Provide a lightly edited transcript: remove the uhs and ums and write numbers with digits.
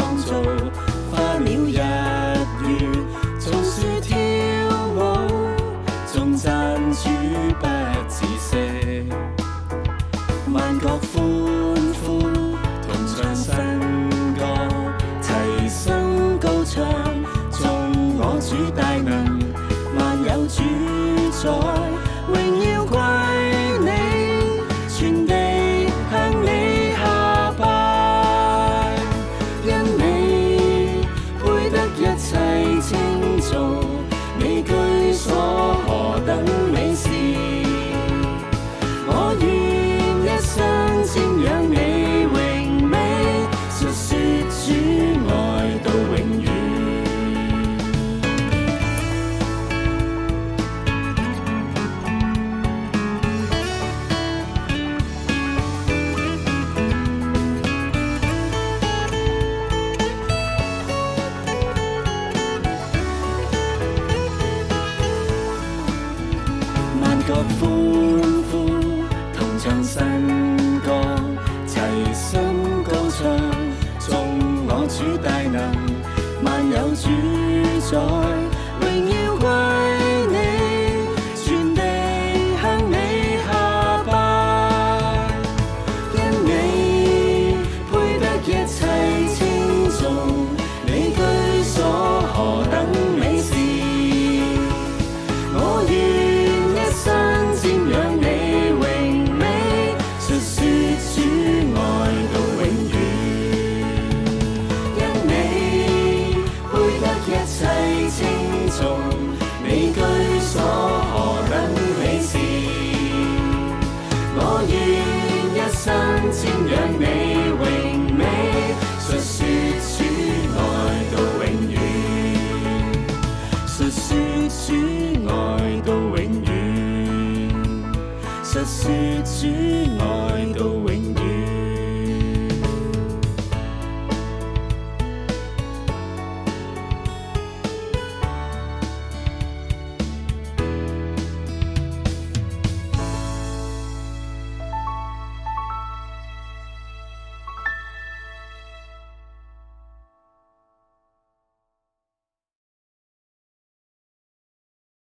創造，花鳥日月，草樹跳舞，頌讚主不止息。萬國歡呼，同唱新歌，齊心高唱，頌我主大能，萬有主宰，榮耀歸你，全地向你下拜，因你配得一切稱頌，你居所何等美善，我願一生瞻仰你榮美，述說主愛到永遠。萬國歡呼，同唱新歌，齊心高唱，頌我主大能，萬有主宰，榮耀歸你，全地向你下拜，因你配得一切稱頌，你居所何等美善，我願一生瞻仰你榮美，述說主愛到永遠。因你配得一切稱頌，你居所何等美善，我願一生瞻